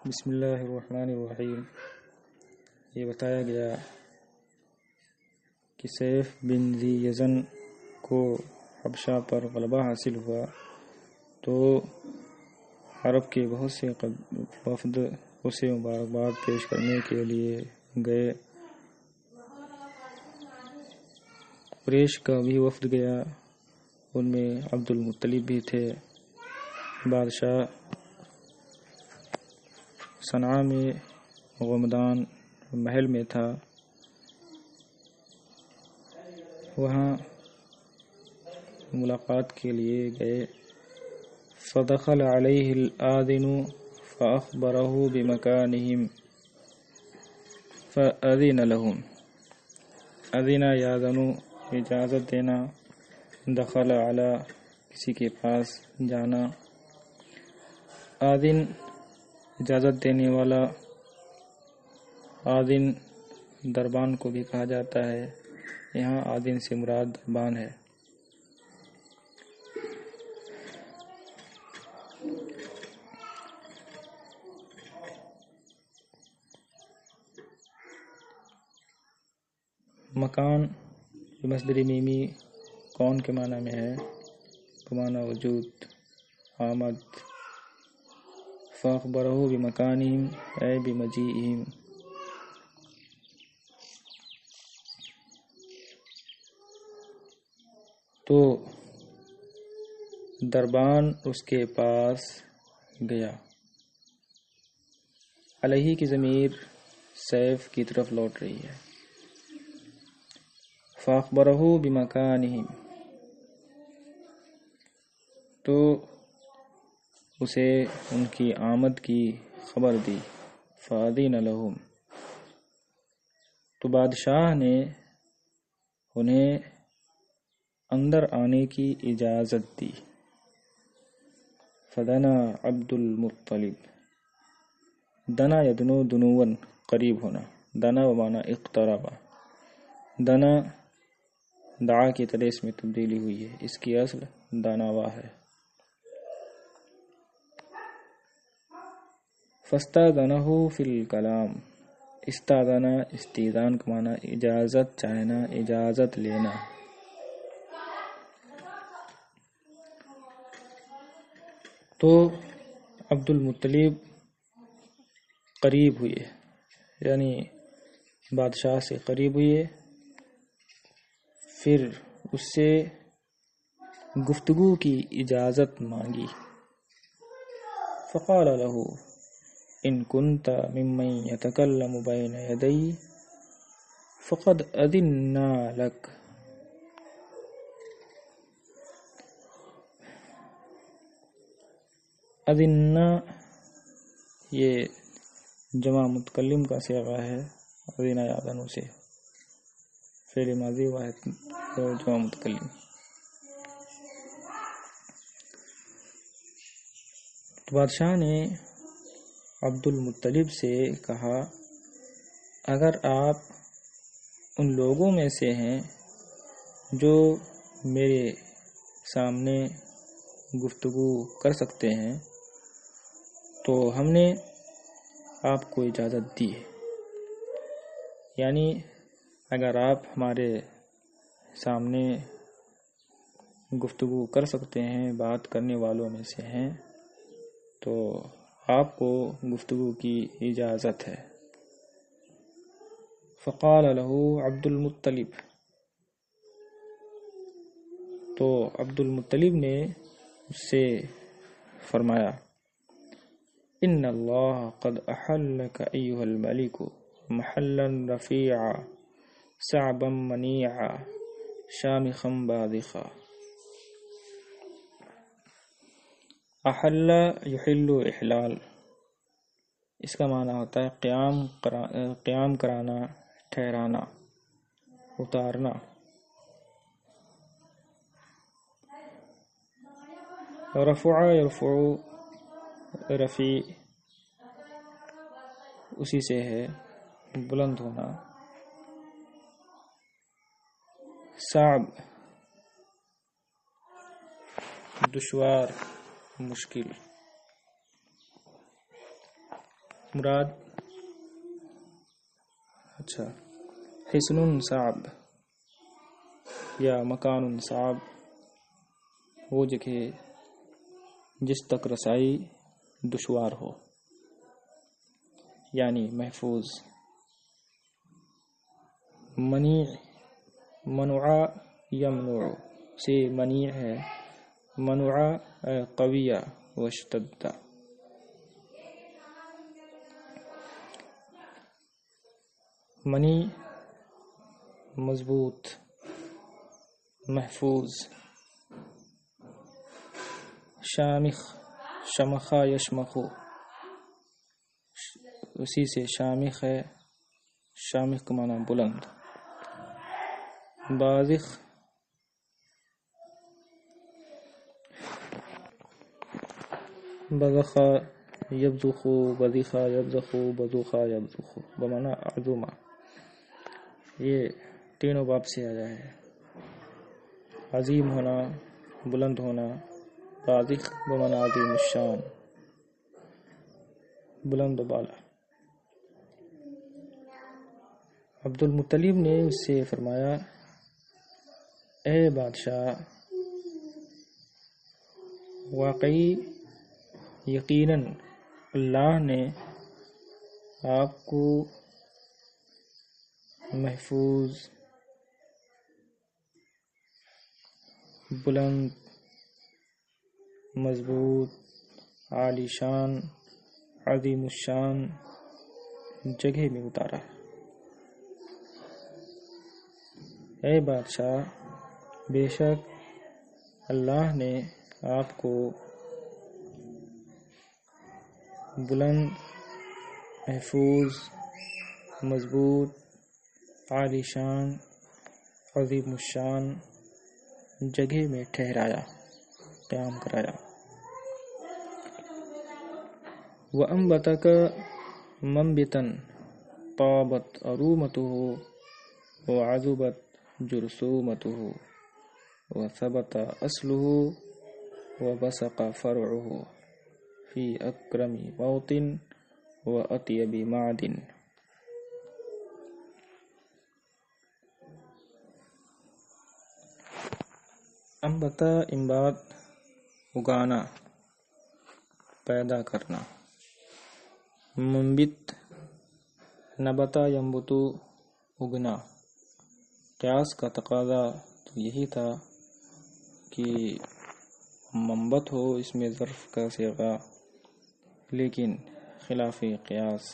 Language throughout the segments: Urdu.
بسم اللہ الرحمن الرحیم۔ یہ بتایا گیا کہ سیف بن ذی یزن کو حبشہ پر غلبہ حاصل ہوا تو عرب کے بہت سے وفد اسے مبارکباد پیش کرنے کے لیے گئے۔ قریش کا بھی وفد گیا، ان میں عبد المطلب بھی تھے۔ بادشاہ صنعاء میں غمدان محل میں تھا، وہاں ملاقات کے لیے گئے۔ فدخل علیہ الآذن فأخبرہ بمکانہم فأذن لہم۔ اذن یاذن اجازت دینا، دخل علی کسی کے پاس جانا، آذن اجازت دینے والا، آذن دربان کو بھی کہا جاتا ہے، یہاں آذن سے مراد دربان ہے۔ مکان مصدر میمی کون کے معنی میں ہے؟ بمعنی وجود، آمد۔ فاخبرہ بمکانہم اے بمجیئہم۔ تو دربان اس کے پاس گیا۔ علیہ کی ضمیر سیف کی طرف لوٹ رہی ہے۔ فاخبرہ بمکانہم، تو اسے ان کی آمد کی خبر دی۔ فأذن لہم، تو بادشاہ نے انہیں اندر آنے کی اجازت دی۔ فدنا عبد المطلب، دنا یدنو دنون قریب ہونا، دنا بمعنی اقترب، دنا دعا کی طرح اس میں تبدیلی ہوئی ہے، اس کی اصل داناوا ہے۔ فاستاذنہ فی الکلام، استاذنہ استئذان کا معنی اجازت چاہنا، اجازت لینا۔ تو عبد المطلب قریب ہوئے، یعنی بادشاہ سے قریب ہوئے، پھر اس سے گفتگو کی اجازت مانگی۔ فقال له ان كنت ممن يتكلم بين يدي فقد أذنا لك۔ اذنا یہ جمع متکلم کا صیغہ ہے، اذن یاذن سے فعل ماضی واحد جمع متکلم۔ تو بادشاہ نے عبد المطلب سے کہا، اگر آپ ان لوگوں میں سے ہیں جو میرے سامنے گفتگو کر سکتے ہیں تو ہم نے آپ کو اجازت دی ہے، یعنی اگر آپ ہمارے سامنے گفتگو کر سکتے ہیں، بات کرنے والوں میں سے ہیں، تو آپ کو گفتگو کی اجازت ہے۔ فقال له عبد المطلب، تو عبد المطلب نے اس سے فرمایا، ان اللہ قد احلک ایھا الملک محلا رفیعا صعبا منیعا شامخا باذخا۔ احل یحل احلال، اس کا معنی ہوتا ہے قیام کرانا، ٹھہرانا، اتارنا۔ رفع یرفع، رفیع اسی سے ہے، بلند ہونا۔ صعب دشوار، مشکل۔ مراد اچھا حسن صعب یا مکان صعب وہ جگہ جس تک رسائی دشوار ہو، یعنی محفوظ. منیع منوعا یمنوع سے منیع ہے، منوعا قویہ واشتد. منی مضبوط، محفوظ. شامخ شمخا یشمخو اسی سے شامخ ہے، شامخ کا معنی بلند. بازخ بزخا یبزخو بزخا یبزخو بزوخا یبزخو بمعنی عظومہ. یہ تینوں باب سے آیا ہے. عظیم ہونا، بلند ہونا. بازخ بمعنی عظیم الشان، بلند و بالا. عبد المطلب نے اس سے فرمایا اے بادشاہ، واقعی یقیناً اللہ نے آپ کو محفوظ، بلند، مضبوط، عالی شان، عظیم الشان جگہ میں اتارا. اے بادشاہ، بے شک اللہ نے آپ کو بلند، محفوظ، مضبوط، عالی شان، عظیم الشان جگہ میں ٹھہرایا، قیام کرایا. وَأَنبَتَكَ مَنبِتًا طَابَتْ أَرُومَتُهُ وَعَذُبَتْ جُرْثُومَتُهُ وَثَبَتَ أَصْلُهُ وَبَسَقَ فَرْعُهُ فِي أَكْرَمِ مَوْطٍ وَأَطْيَبِ مَعْدٍ. انبتا انبات اگانا، پیدا کرنا. منبت نبتا ینبتو اگنا. قیاس کا تقاضا تو یہی تھا کہ منبت ہو اس میں ظرف کا صیغہ، لیکن خلاف قیاس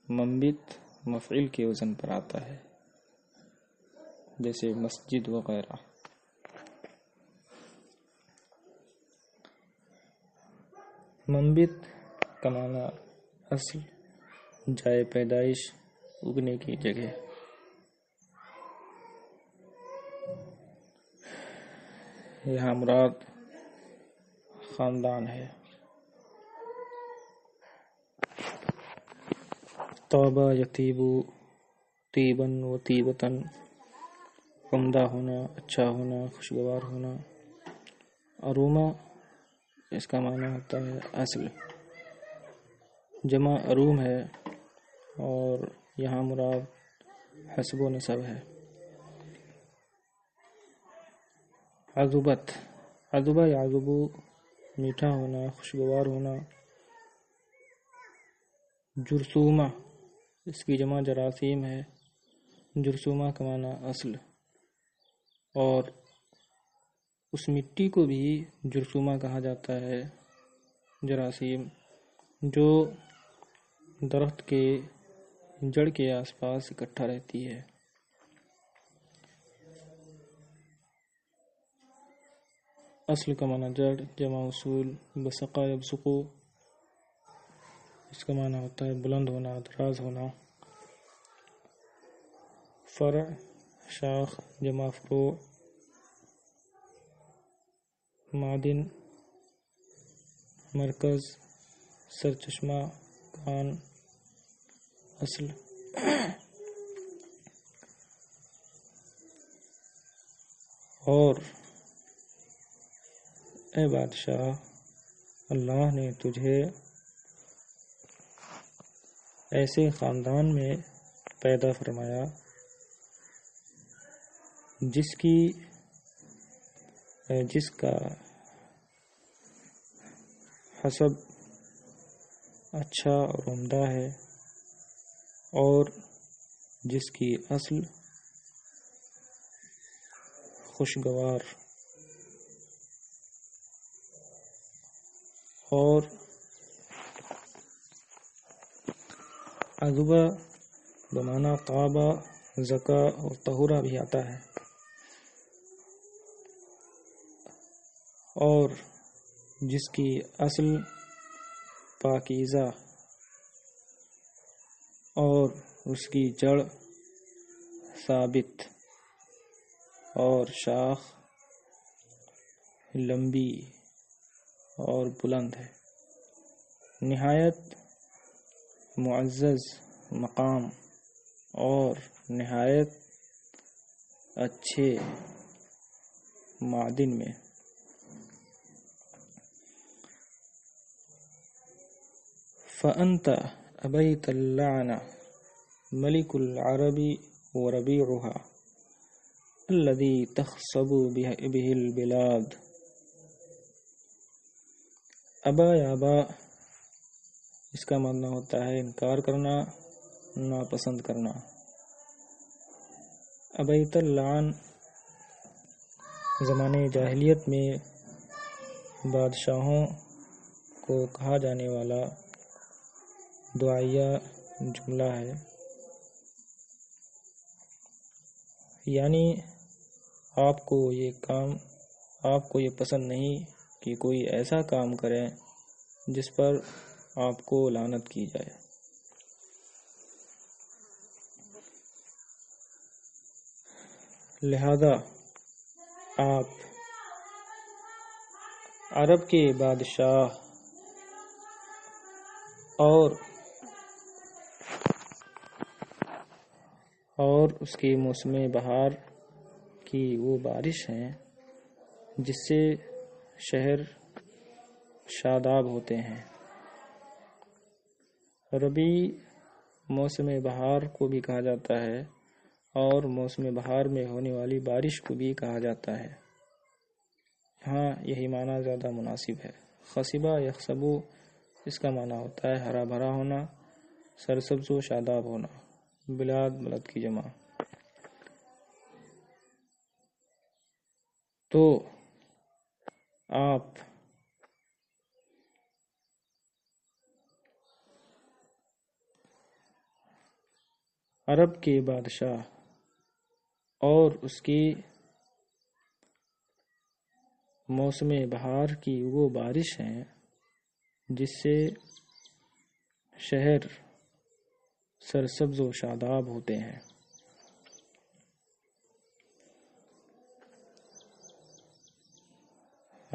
منبت مفعول کے وزن پر آتا ہے، جیسے مسجد وغیرہ. منبت کا معنی اصل، جائے پیدائش، اگنے کی جگہ. یہاں مراد خاندان ہے. طابہ یطیبو طیباً و طیبتاً، عمدہ ہونا، اچھا ہونا، خوشگوار ہونا. ارومہ اس کا معنی ہوتا ہے اصل، جمع اروم ہے، اور یہاں مراد حسب و نسب ہے. عذبت عذبہ یعذبو میٹھا ہونا، خوشگوار ہونا. جرثومہ اس کی جمع جراثیم ہے، جرثومہ کا معنی اصل، اور اس مٹی کو بھی جرثومہ کہا جاتا ہے، جراثیم، جو درخت کے جڑ کے آس پاس اکٹھا رہتی ہے. اصل کا معنی جڑ، جمع اصول. بسقا یبسقو اس کا معنی ہوتا ہے بلند ہونا، دراز ہونا. فرع شاخ، جمع فروع. معدن مرکز، سرچشمہ، کان. اصل اور اے بادشاہ، اللہ نے تجھے ایسے خاندان میں پیدا فرمایا جس کا حسب اچھا اور عمدہ ہے اور جس کی اصل خوشگوار اور عذبہ بمعنی طابہ زکا اور طہورہ بھی آتا ہے، اور جس کی اصل پاکیزہ اور اس کی جڑ ثابت اور شاخ لمبی اور بلند ہے، نہایت معزز مقام اور نہایت اچھے معدن میں۔ فأنت أبيت اللعن ملك العرب وربيعها الذي تخصب به البلاد۔ ابا یا با اس کا معنی ہوتا ہے انکار کرنا، ناپسند کرنا۔ ابیت اللعن زمانے جاہلیت میں بادشاہوں کو کہا جانے والا دعائیہ جملہ ہے، یعنی آپ کو یہ پسند نہیں کہ کوئی ایسا کام کرے جس پر آپ کو لعنت کی جائے۔ لہذا آپ عرب کے بادشاہ اور اس کے موسم بہار کی وہ بارش ہیں جس سے شہر شاداب ہوتے ہیں۔ ربیع موسم بہار کو بھی کہا جاتا ہے اور موسم بہار میں ہونے والی بارش کو بھی کہا جاتا ہے۔ ہاں یہی معنی زیادہ مناسب ہے۔ خصبہ یخصبو اس کا معنی ہوتا ہے ہرا بھرا ہونا، سرسبز و شاداب ہونا، بلاد بلد کی جمع۔ تو آپ عرب کے بادشاہ اور اس کی موسم بہار کی وہ بارش ہیں جس سے شہر سرسبز و شاداب ہوتے ہیں۔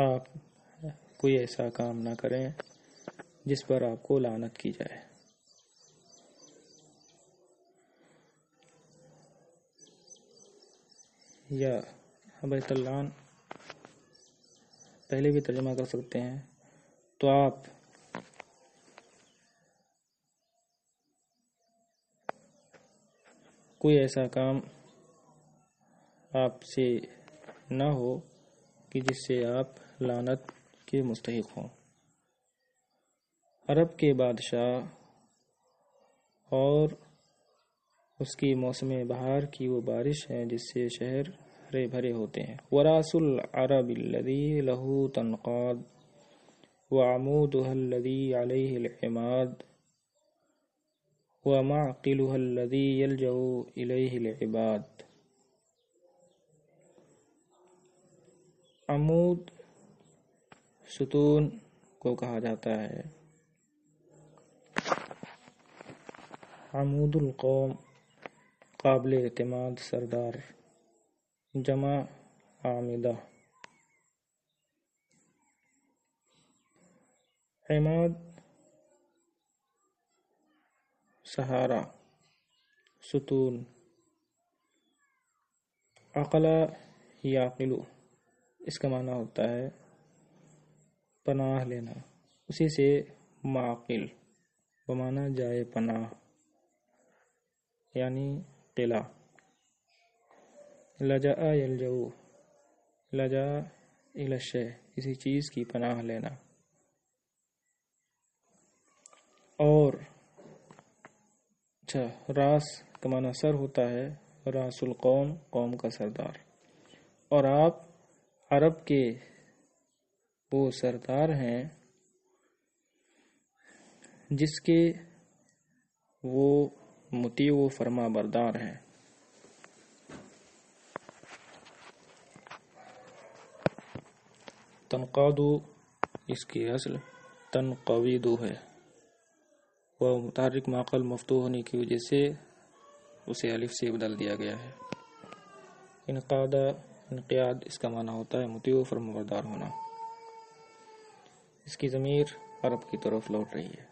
آپ کوئی ایسا کام نہ کریں جس پر آپ کو لعنت کی جائے۔ یا ابیت اللعن پہلے بھی ترجمہ کر سکتے ہیں۔ تو آپ کوئی ایسا کام آپ سے نہ ہو کہ جس سے آپ لعنت کے مستحق ہوں۔ عرب کے بادشاہ اور اس کی موسم بہار کی وہ بارش ہے جس سے شہر ہرے بھرے ہوتے ہیں۔ وراس العرب الذی له تنقاد وعمودها الذی علیہ العماد ومعقلها الذی یلجأ الیہ العباد۔ عمود ستون کو کہا جاتا ہے۔ عمود القوم قابل اعتماد سردار، جمع عامدہ۔ عماد سہارا، ستون۔ عقل یعقل اس کا معنی ہوتا ہے پناہ لینا، اسی سے معقل بمانا جائے پناہ یعنی قلعہ. لجا یلجؤ، لجا الی الشیء کسی چیز کی پناہ لینا. اور اچھا راس کا معنی سر ہوتا ہے، راس القوم قوم کا سردار. اور آپ عرب کے وہ سردار ہیں جس کے وہ مطیع و فرما بردار ہیں. تنقادو اس کی اصل تنقویدو ہے، وہ متحرک معقل مفتوح ہونے کی وجہ سے اسے الف سے بدل دیا گیا ہے. انقیاد اس کا معنی ہوتا ہے مطیع و فرما بردار ہونا. اس کی ضمیر عرب کی طرف لوٹ رہی ہے.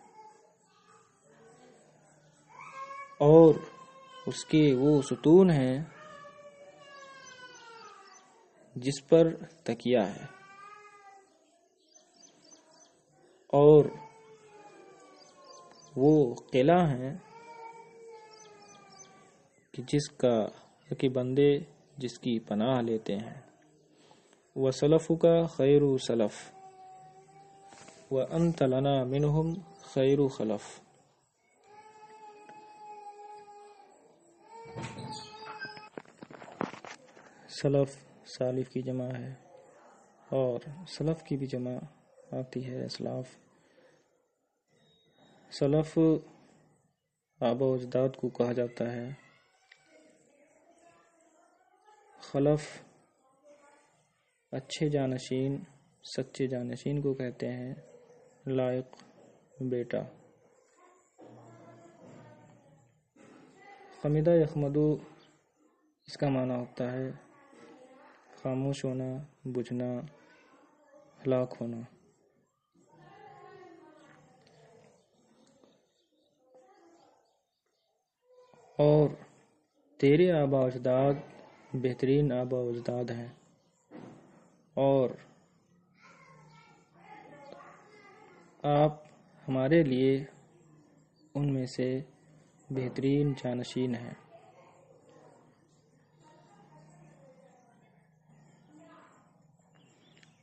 اور اس کے وہ ستون ہیں جس پر تکیہ ہے، اور وہ قلعہ ہیں کہ جس کا کہ بندے جس کی پناہ لیتے ہیں. وَسَلَفُكَ خَيْرُ سَلَف وَأَنْتَ لَنَا مِنْهُمْ خَيْرُ خَلَف. سلف سالف کی جمع ہے، اور سلف کی بھی جمع آتی ہے اسلاف. سلف آبا و اجداد کو کہا جاتا ہے. خلف اچھے جانشین سچے جانشین کو کہتے ہیں. لائق بیٹا. خمدہ یخمدو اس کا معنی ہوتا ہے خاموش ہونا، بجھنا، ہلاک ہونا. اور تیرے آبا اجداد بہترین آبا اجداد ہیں، اور آپ ہمارے لیے ان میں سے بہترین جانشین ہیں.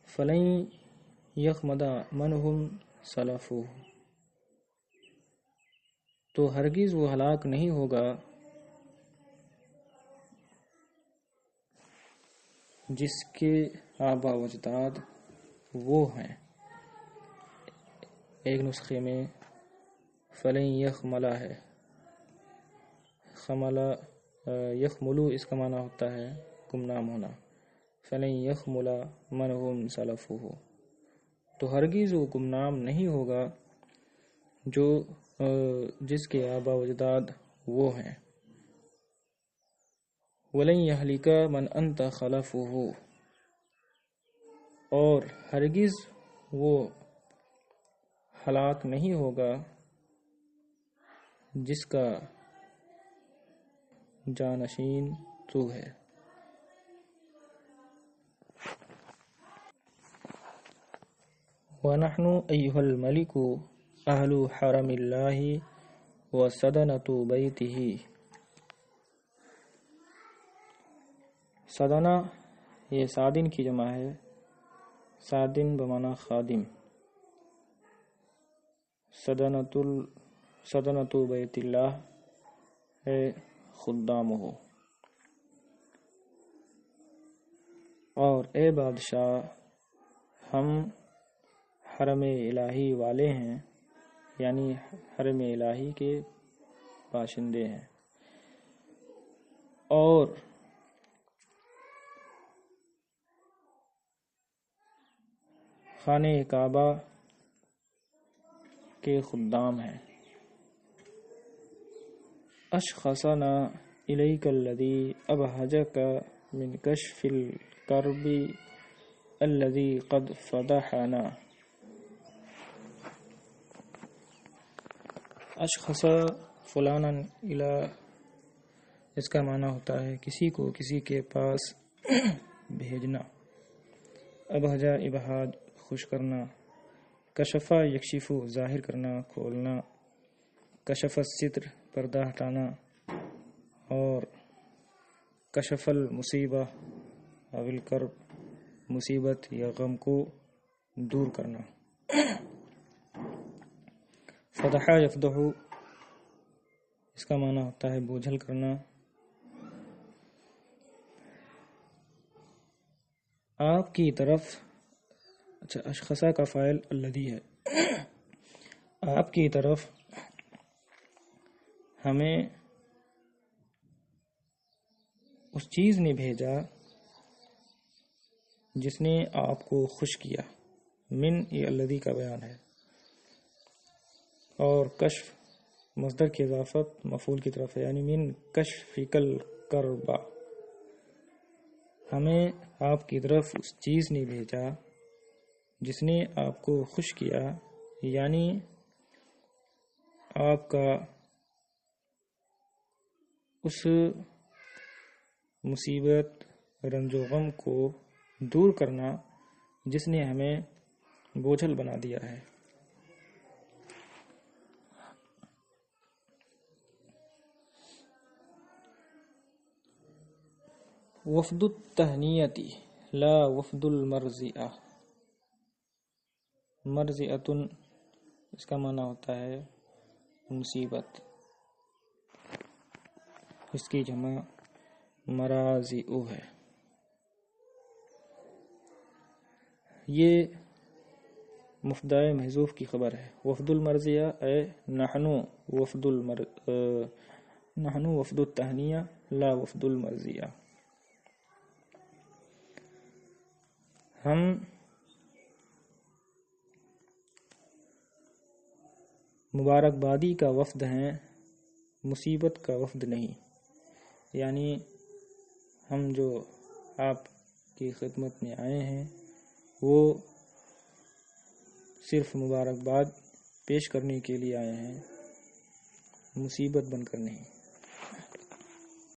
فَلَن يَخْمَدَ مَنْهُمْ سَلَفُهُ تو ہرگز وہ ہلاک نہیں ہوگا جس کے آبا و اجداد وہ ہیں. ایک نسخے میں فَلَن يَخْمَلَ ہے. خملہ یخملو اس کا معنی ہوتا ہے گمنام ہونا. فَلَن يَخْمُلَ مَنْهُمْ سَلَفُهُ تو ہرگز وہ گمنام نہیں ہوگا جو جس کے آبا و اجداد وہ ہیں. وَلَن يَهْلِكَ مَنْ أَنْتَ خَلَفُهُ اور ہرگز وہ ہلاک نہیں ہوگا جس کا جانشین تو ہے. وَنَحْنُ أَيُّهَا الْمَلِكُ أَهْلُ حَرَمِ اللَّهِ وَسَدَنَةُ بَيْتِهِ. سدنہ یہ سادن کی جمع ہے. سادن بمعنی خادم. سدنۃ بیت اللہ ہے خدامہ. اور اے بادشاہ ہم حرم الہی والے ہیں، یعنی حرم الہی کے باشندے ہیں. اور خانہ کعبہ کے خدام ہیں. اشخصنا الیک الذی ابہجک من کشف الکرب الذی قد فضحنا. اشخص فلانا الی اس کا معنی ہوتا ہے کسی کو کسی کے پاس بھیجنا. ابہجا ابہاج خوش کرنا. کشفا یکشف ظاہر کرنا کھولنا. کشف الستر پردہ ہٹانا، اور کشف المصیبہ اول کرب مصیبت یا غم کو دور کرنا۔ فتح یفتح اس کا معنی ہوتا ہے بوجھل کرنا۔ آپ کی طرف، اچھا اشخصا کا فاعل الذی ہے، آپ کی طرف ہمیں اس چیز نے بھیجا جس نے آپ کو خوش کیا۔ من یہ الذی کا بیان ہے، اور کشف مصدر کی اضافت مفعول کی طرف ہے، یعنی من کشفک الکرب، ہمیں آپ کی طرف اس چیز نے بھیجا جس نے آپ کو خوش کیا، یعنی آپ کا اس مصیبت رنج و غم کو دور کرنا جس نے ہمیں بوجھل بنا دیا ہے۔ وفد التہنیتی لا وفد المرضیہ، مرضیۃن اس کا معنی ہوتا ہے مصیبت، اس کی جمع مراضیع ہے۔ یہ مفدائے محذوف کی خبر ہے۔ وفد المرضیہ اے نحن وفد التہنیہ لا وفد المرضیہ، ہم مبارکبادی کا وفد ہیں، مصیبت کا وفد نہیں، یعنی ہم جو آپ کی خدمت میں آئے ہیں وہ صرف مبارکباد پیش کرنے کے لیے آئے ہیں، مصیبت بن کر نہیں۔